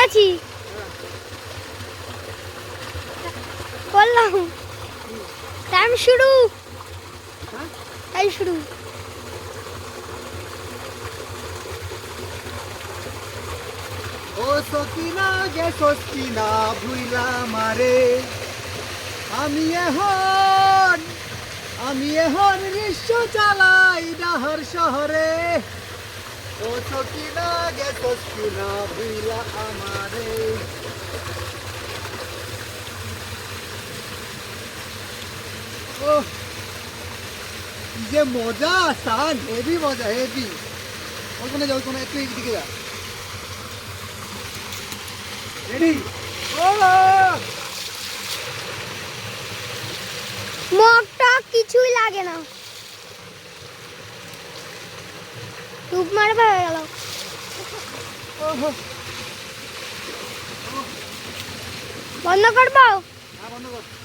আছি বললাম টাইম শুরু শুরু ও সকিনা গে সকিনা ভুইলা মারে আমি এখন রিক্সা চালাই ডাহর শহরে ও সকিনা গে সকিনা ভুইলা আমারে ও কি যে মজা সান হেভি মজা হেভি ওখানে যাও কোনো একটু এদিকে যা রেডি মগটা কিছুই লাগে না টুপ মারবে হয়ে গেল বন্ধ করবো বন্ধ কর